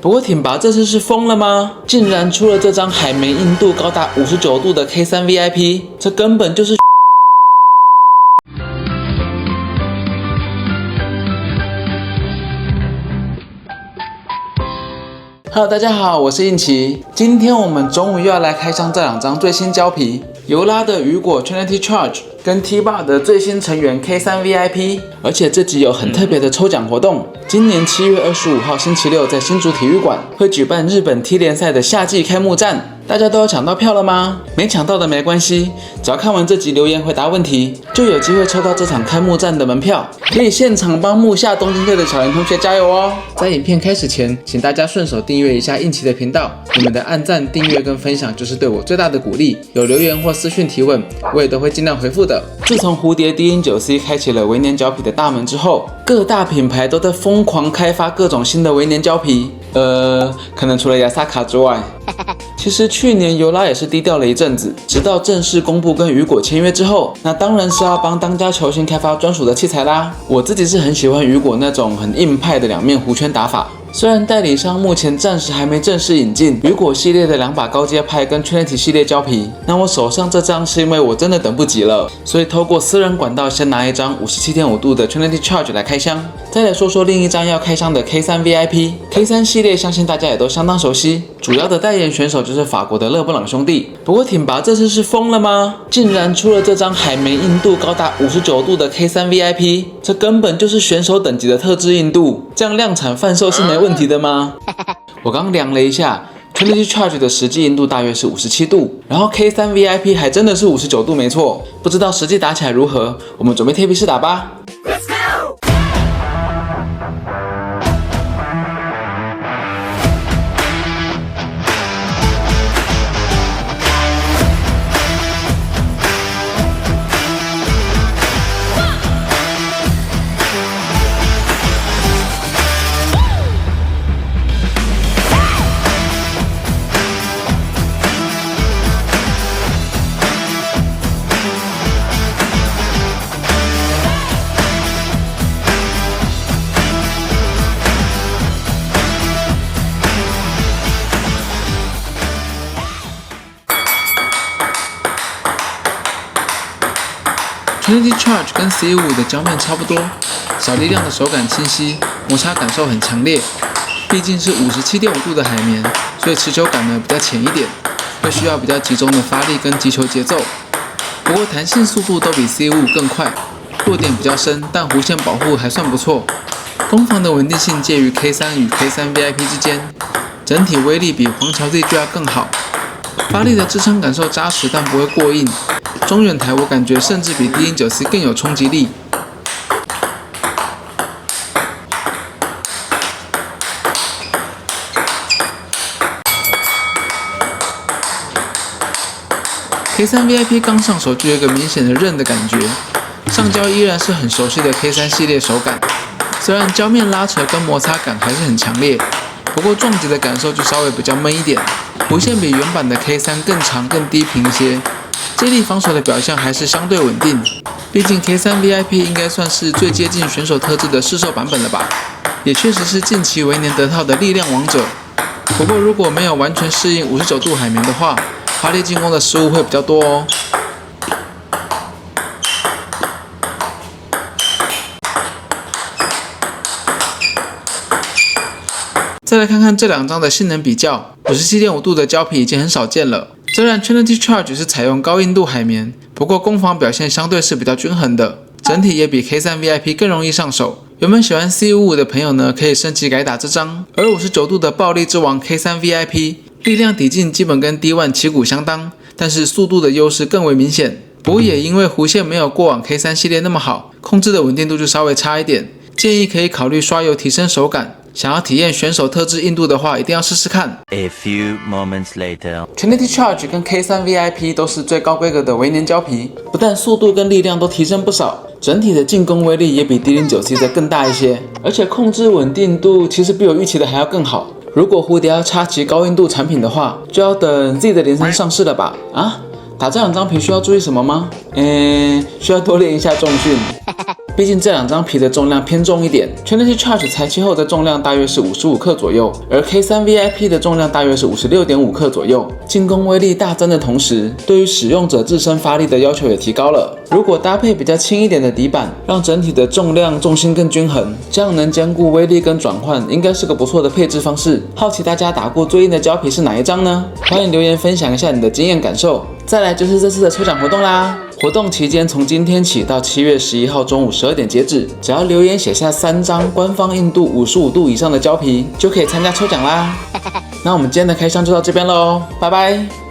不過挺拔這次是瘋了嗎？竟然出了這張海綿硬度高達59度的 K3 VIP， 這根本就是Hello， 大家好，我是印奇。今天我們終於要來開箱這2張最新膠皮，尤拉的雨果 Trinity Charge 跟 T-Bar 的最新成員 K3 VIP。而且這集有很特別的抽獎活動，今年7月25號星期六在新竹體育館會舉辦日本 T 聯賽的夏季開幕戰。大家都有搶到票了嗎？沒搶到的沒關係，只要看完這集留言回答問題，就有機會抽到這場開幕戰的門票，可以現場幫木下東京隊的小林同學加油哦！在影片開始前，請大家順手訂閱一下印奇的頻道，你們的按讚、訂閱跟分享就是對我最大的鼓勵。有留言或私訊提問，我也都會盡量回復的。自從蝴蝶 D9C 開啟了微粘膠皮的大門之後，各大品牌都在瘋狂開發各種新的微粘膠皮，可能除了亞薩卡之外。其實去年尤拉也是低調了一陣子，直到正式公布跟雨果簽約之後，那當然是要幫當家球星開發專屬的器材啦。我自己是很喜歡雨果那種很硬派的2面弧圈打法。雖然代理商目前暫時還沒正式引進雨果系列的2把高階派跟 Trinity 系列膠皮，那我手上這張是因為我真的等不及了，所以透過私人管道先拿一張 57.5 度的 Trinity Charge 來開箱。再來說說另一張要開箱的 K3 VIP。K3 系列相信大家也都相當熟悉，主要的代言選手就是法國的勒布朗兄弟。不過挺拔這次是瘋了嗎？竟然出了這張海綿硬度高達59度的 K3 VIP， 這根本就是選手等級的特制硬度，這樣量產販售是沒問題的嗎？我剛量了一下 Trinity Charge 的實際硬度大約是57度，然後 K3 VIP 還真的是59度沒錯，不知道實際打起來如何，我們準備貼皮試打吧。Trinity Charge 跟 C55 的膠面差不多，小力量的手感清晰，摩擦感受很強烈。畢竟是57.5度的海綿，所以持久感呢比較淺一點，會需要比較集中的發力跟擊球節奏。不過彈性速度都比 C55 更快，落點比較深，但弧線保護還算不錯。攻防的穩定性介於 K3 與 K3 VIP 之間，整體威力比黃橋 ZGR 更好。發力的支撐感受扎實，但不會過硬。中遠台我感覺甚至比 D9C 更有衝擊力。K3 VIP 剛上手就有一個明顯的韌的感覺，上膠依然是很熟悉的 K3 系列手感，雖然膠面拉扯跟摩擦感還是很強烈，不過撞擊的感受就稍微比較悶一點，弧線比原版的 K3 更長更低頻一些。接力防守的表現還是相對穩定，畢竟 K3 VIP 應該算是最接近選手特制的市售版本了吧，也確實是近期微粘得套的力量王者。不過如果沒有完全適應59度海綿的話，發力進攻的失誤會比較多哦。再來看看這2張的性能比較，57.5度的膠皮已經很少見了。雖然 Trinity Charge 是採用高硬度海綿，不過攻防表現相對是比較均衡的，整體也比 K3 VIP 更容易上手。原本喜歡 C55 的朋友呢，可以升級改打這張。而59度的暴力之王 K3 VIP， 力量抵近基本跟 D1 旗鼓相當，但是速度的優勢更為明顯。不過也因為弧線沒有過往 K3 系列那麼好，控制的穩定度就稍微差一點，建議可以考慮刷油提升手感。想要體驗選手特制硬度的話，一定要試試看。A few moments later， Trinity Charge 跟 K3 VIP 都是最高規格的微粘膠皮，不但速度跟力量都提升不少，整體的進攻威力也比 D09C 的更大一些，而且控制穩定度其實比我預期的還要更好。如果蝴蝶要插旗高硬度產品的話，就要等 Z 的03上市了吧？啊，打這2張皮需要注意什麼嗎？需要多練一下重訓。畢竟這兩張皮的重量偏重一點。Trinity Charge 裁切後的重量大約是55克左右，而 K3 VIP 的重量大約是56.5克左右。進攻威力大增的同時，對於使用者自身發力的要求也提高了。如果搭配比較輕一點的底板，讓整體的重量重心更均衡，這樣能兼顧威力跟轉換，應該是個不錯的配置方式。好奇大家打過最硬的膠皮是哪一張呢？歡迎留言分享一下你的經驗感受。再來就是這次的抽獎活動啦！活動期間從今天起到7月11號中午12點截止，只要留言寫下3張官方硬度55度以上的膠皮，就可以參加抽獎啦。那我們今天的開箱就到這邊嘍，拜拜。